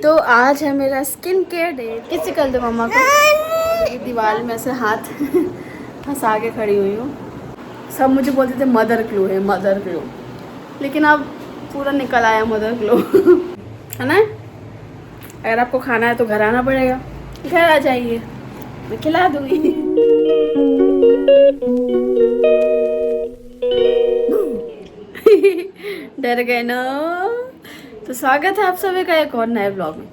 तो आज है मेरा स्किन केयर डे। किसी कर दो मम्मा को। दीवार में से हाथ फंसा के खड़ी हुई हूँ। सब मुझे बोलते थे मदर ग्लो है, मदर ग्लो, लेकिन अब पूरा निकल आया मदर ग्लो। है ना? अगर आपको खाना है तो घर आना पड़ेगा, घर आ जाइए, मैं खिला दूंगी। डर गए ना? तो स्वागत है आप सभी का एक और नए ब्लॉग में।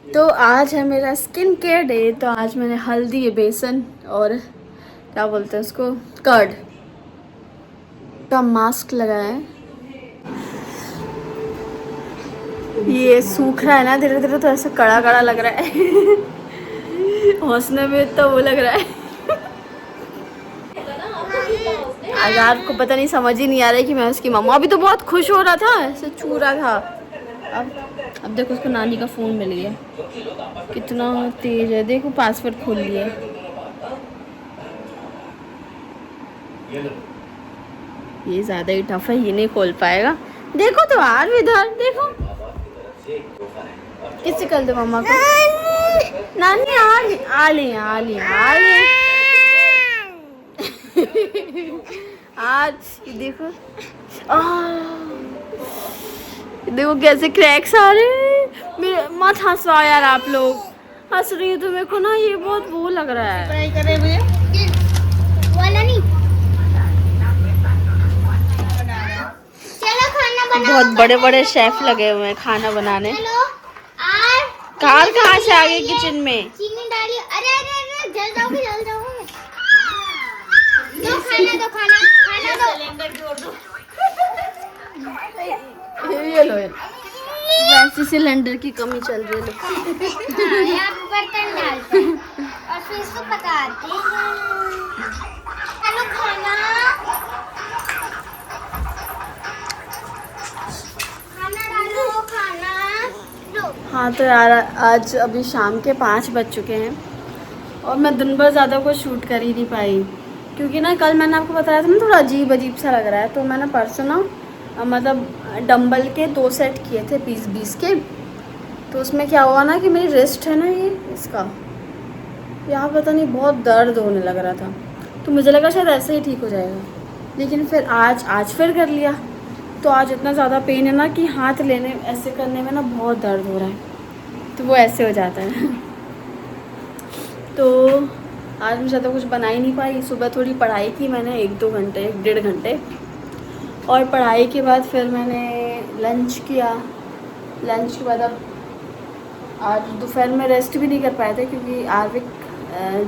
तो आज है मेरा स्किन केयर डे। तो आज मैंने हल्दी, बेसन और क्या बोलते हैं उसको, कर्ड का मास्क लगाया है। ये सूख रहा है ना धीरे धीरे, तो ऐसा कड़ा कड़ा लग रहा है। हंसने में तो वो लग रहा है। आज आपको पता नहीं, समझ ही नहीं आ रहा है कि मैं उसकी मम्मा। अभी तो बहुत खुश हो रहा था, ऐसे छू रहा था। अब देखो उसको नानी का फ़ोन मिल गया। कितना तेज है, देखो पासवर्ड खोल लिया। ये ज़्यादा ही टफ है, ये नहीं खोल पाएगा। देखो तो यार इधर देखो। किससे कर दो मम्मा को। नानी आ ले आज ये देखो, देखो कैसे क्रैक्स आ रहे हैं। मेरे मत हंसवाओ यार, आप लोग हंस रही हो तो मेरे को ना ये बहुत वो लग रहा है। बहुत बड़े बड़े शेफ लगे हुए हैं खाना बनाने। कार कहाँ से आ गई किचन में? चीनी डाली। अरे अरे अरे जल जाओगे। दो खाना दो। सिलेंडर जोड़ दो। ये लो, वैसे सिलेंडर की कमी चल रही है। यहाँ पे बर्तन डालते हैं और फिर इसको पकाते हैं। हेलो खाना डालो, खाना लो। हाँ तो यार आज अभी शाम के 5 बज चुके हैं और मैं दिन भर ज़्यादा कुछ शूट कर ही नहीं पाई, क्योंकि ना कल मैंने आपको बताया था ना थोड़ा अजीब अजीब सा लग रहा है। तो मैंने परसों ना मतलब डंबल के 2 सेट किए थे 20-20 के। तो उसमें क्या हुआ ना कि मेरी रिस्ट है ना, ये इसका यहाँ पता नहीं बहुत दर्द होने लग रहा था। तो मुझे लगा शायद ऐसे ही ठीक हो जाएगा, लेकिन फिर आज फिर कर लिया। तो आज इतना ज़्यादा पेन है ना कि हाथ लेने ऐसे करने में ना बहुत दर्द हो रहा है, तो वो ऐसे हो जाता है। तो आज मैं ज़्यादा कुछ बना ही नहीं पाई। सुबह थोड़ी पढ़ाई की मैंने 1-2 घंटे, 1-1.5 घंटे, और पढ़ाई के बाद फिर मैंने लंच किया। लंच के बाद अब आज दोपहर में रेस्ट भी नहीं कर पाए थे, क्योंकि आर्विक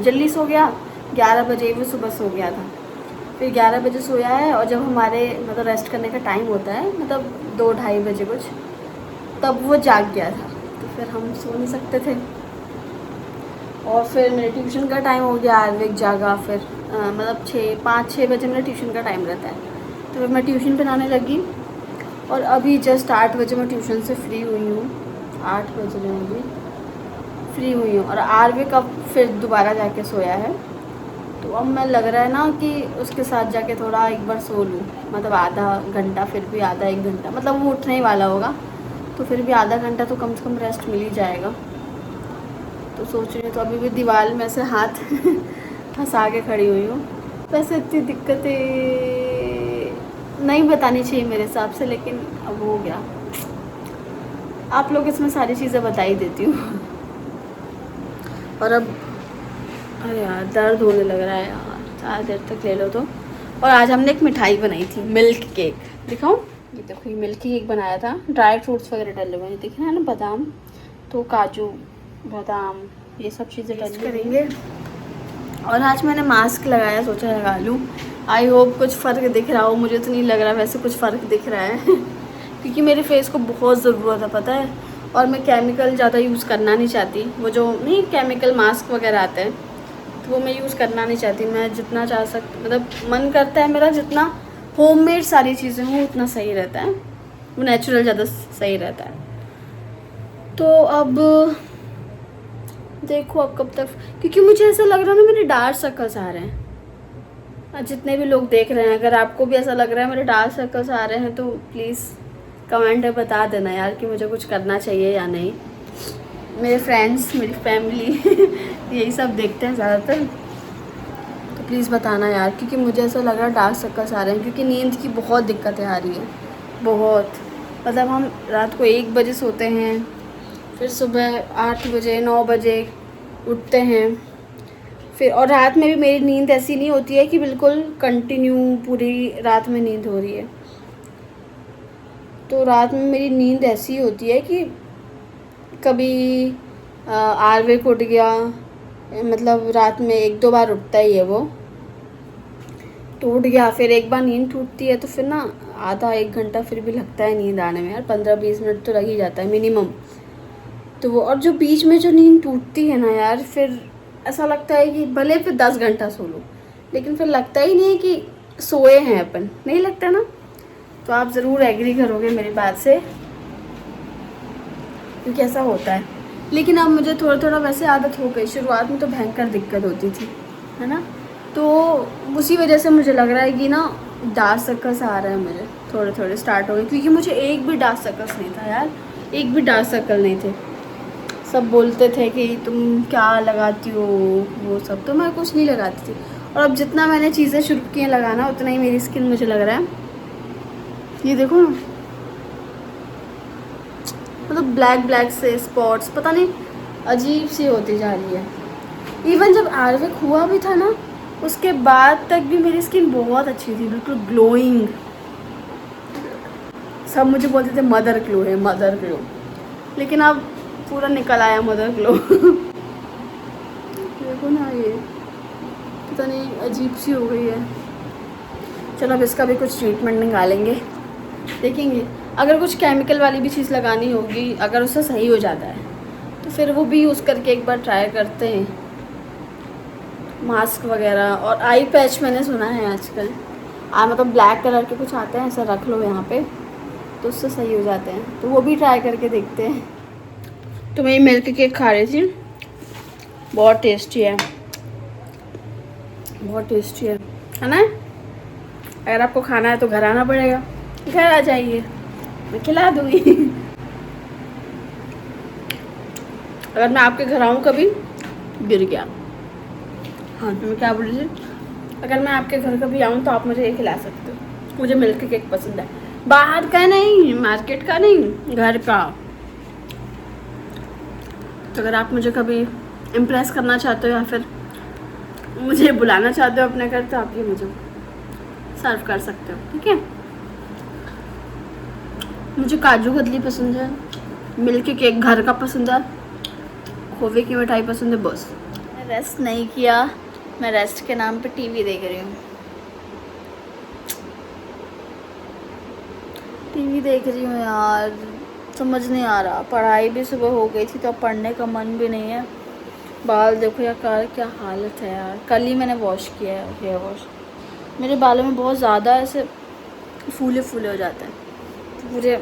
जल्दी सो गया। 11 बजे वो सुबह सो गया था, फिर 11 बजे सोया है। और जब हमारे मतलब रेस्ट करने का टाइम होता है, मतलब 2-2:30 बजे कुछ, तब वो जाग गया था। तो फिर हम सो नहीं सकते थे। और फिर मेरे ट्यूशन का टाइम हो गया, आर्विक जागा। फिर मतलब 5-6 बजे मेरा ट्यूशन का टाइम रहता है। तो फिर मैं ट्यूशन पढ़ाने लगी और अभी जस्ट 8 बजे मैं ट्यूशन से फ्री हुई हूँ। 8 बज रहे हैं, अभी फ्री हुई हूँ। और आर्विक अब फिर दोबारा जाके सोया है। तो अब मैं लग रहा है ना कि उसके साथ जाके थोड़ा एक बार सो लूँ, मतलब आधा घंटा, फिर भी आधा 1 घंटा, मतलब वो उठने ही वाला होगा तो फिर भी आधा घंटा तो कम से कम रेस्ट मिल ही जाएगा। तो सोच रही हूँ, तो अभी भी दीवार में से हाथ फंसा के खड़ी हुई हूँ। वैसे इतनी दिक्कतें नहीं बतानी चाहिए मेरे हिसाब से, लेकिन अब हो गया। आप लोग इसमें सारी चीज़ें बता ही देती हूँ। और अब अरे यार दर्द होने लग रहा है यार, ज़्यादा देर तक ले लो तो। और आज हमने एक मिठाई बनाई थी, मिल्क केक। दिखाऊं? ये देखो, ये मिल्क केक बनाया था, ड्राई फ्रूट्स वगैरह डले हुए हैं, दिख रहा है ना, बादाम, तो काजू बादाम, ये सब चीज़ें डल करेंगे। और आज मैंने मास्क लगाया, सोचा लगा लूँ। आई होप कुछ फ़र्क दिख रहा हो। मुझे तो नहीं लग रहा, वैसे कुछ फ़र्क दिख रहा है। क्योंकि मेरे फेस को बहुत ज़रूरत है, पता है। और मैं केमिकल ज़्यादा यूज़ करना नहीं चाहती। वो जो नहीं केमिकल मास्क वगैरह आते हैं, तो वो मैं यूज़ करना नहीं चाहती। मैं जितना चाह सकती, मतलब मन करता है मेरा जितना होममेड सारी चीज़ें हों उतना सही रहता है, वो नेचुरल ज़्यादा सही रहता है। तो अब देखो अब कब तक, क्योंकि मुझे ऐसा लग रहा है ना मेरे डार्क सर्कल्स आ रहे हैं। जितने भी लोग देख रहे हैं, अगर आपको भी ऐसा लग रहा है मेरे डार्क सर्कल्स आ रहे हैं, तो प्लीज़ कमेंट में बता देना यार कि मुझे कुछ करना चाहिए या नहीं। मेरे फ्रेंड्स, मेरी फैमिली यही सब देखते हैं ज़्यादातर। तो प्लीज़ बताना यार, क्योंकि मुझे ऐसा लग रहा है डार्क सर्कल्स आ रहे हैं, क्योंकि नींद की बहुत दिक्कतें आ रही हैं, बहुत। मतलब हम रात को 1 बजे सोते हैं, फिर सुबह 8 बजे 9 बजे उठते हैं, फिर और रात में भी मेरी नींद ऐसी नहीं होती है कि बिल्कुल कंटिन्यू पूरी रात में नींद हो रही है। तो रात में मेरी नींद ऐसी होती है कि कभी आरवे को उठ गया, मतलब रात में 1-2 बार उठता ही है वो, तो उठ गया। फिर एक बार नींद टूटती है तो फिर ना आधा 1 घंटा फिर भी लगता है नींद आने में यार, 15-20 मिनट तो लग ही जाता है मिनिमम। तो वो, और जो बीच में जो नींद टूटती है ना यार, फिर ऐसा लगता है कि भले फिर 10 घंटा सो लो, लेकिन फिर लगता ही नहीं है कि सोए हैं अपन, नहीं लगता ना। तो आप ज़रूर एग्री करोगे मेरी बात से, क्योंकि ऐसा होता है। लेकिन अब मुझे थोड़ा थोड़ा वैसे आदत हो गई, शुरुआत में तो भयंकर दिक्कत होती थी, है ना। तो उसी वजह से मुझे लग रहा है कि ना डार्क सर्कल्स आ रहे हैं मुझे, थोड़े थोड़े स्टार्ट हो गए, क्योंकि मुझे एक भी डार्क सर्कल्स नहीं था यार, एक भी डार्क सर्कल नहीं थे। सब बोलते थे कि तुम क्या लगाती हो वो सब, तो मैं कुछ नहीं लगाती थी। और अब जितना मैंने चीज़ें शुरू की हैं लगाना, उतना ही मेरी स्किन मुझे लग रहा है, ये देखो ना, मतलब ब्लैक ब्लैक से स्पॉट्स, पता नहीं अजीब सी होती जा रही है। इवन जब आयुर्वेद हुआ भी था ना, उसके बाद तक भी मेरी स्किन बहुत अच्छी थी, बिल्कुल ग्लोइंग। सब मुझे बोलते थे मदर ग्लो है, मदर ग्लो, लेकिन अब पूरा निकल आया मदर ग्लो। देखो ना, ये पता नहीं अजीब सी हो गई है। चलो अब इसका भी कुछ ट्रीटमेंट निकालेंगे, देखेंगे। अगर कुछ केमिकल वाली भी चीज़ लगानी होगी, अगर उससे सही हो जाता है तो फिर वो भी यूज़ करके एक बार ट्राई करते हैं, मास्क वगैरह। और आई पैच मैंने सुना है आजकल मतलब ब्लैक कलर के कुछ आते हैं, ऐसा रख लो यहाँ पे तो उससे सही हो जाते हैं, तो वो भी ट्राई करके देखते हैं। तो मैं मिल्क केक खा रही थी, बहुत टेस्टी है, बहुत टेस्टी है ना। अगर आपको खाना है तो घर आना पड़ेगा, घर आ जाइए, मैं खिला दूँगी। अगर मैं आपके घर आऊँ कभी, गिर गया, हाँ तो मैं क्या बोल रही थी, अगर मैं आपके घर कभी आऊँ तो आप मुझे ये खिला सकते हो, मुझे मिल्क केक पसंद है, बाहर का नहीं, मार्केट का नहीं, घर का। तो अगर आप मुझे कभी इम्प्रेस करना चाहते हो या फिर मुझे बुलाना चाहते हो अपने घर, तो आप ये मुझे सर्व कर सकते हो, ठीक है। मुझे काजू कतली पसंद है, मिल्क केक घर का पसंद है, खोवे की मिठाई पसंद है, बस। मैं रेस्ट नहीं किया, मैं रेस्ट के नाम पे टीवी देख रही हूँ, टीवी देख रही हूँ यार, समझ नहीं आ रहा। पढ़ाई भी सुबह हो गई थी तो अब पढ़ने का मन भी नहीं है। बाल देखो यार, क्या हालत है यार। कल ही मैंने वॉश किया है, हेयर वॉश। मेरे बालों में बहुत ज़्यादा ऐसे फूले फूले हो जाते हैं पूरे।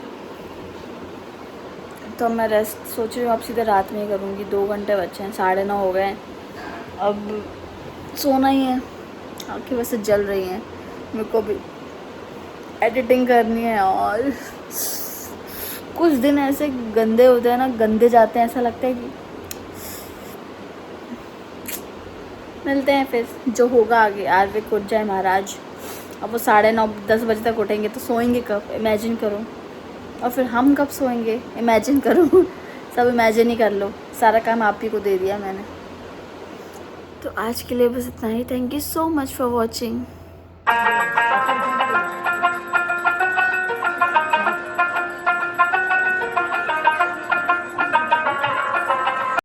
तो मैं रेस्ट सोच रही हूँ अब सीधे रात में ही करूँगी। 2 घंटे बचे हैं, 9:30 हो गए हैं, अब सोना ही है। आँखें वैसे जल रही हैं, मेरे को भी एडिटिंग करनी है। और कुछ दिन ऐसे गंदे होते हैं ना, गंदे जाते हैं, ऐसा लगता है कि मिलते हैं फिर जो होगा आगे। आज भी उठ जाए महाराज, अब वो 9:30-10 बजे तक उठेंगे तो सोएंगे कब, इमेजिन करो। और फिर हम कब सोएंगे, इमेजिन करो। सब इमेजिन ही कर लो, सारा काम आप ही को दे दिया मैंने। तो आज के लिए बस इतना ही। Thank you so much for watching.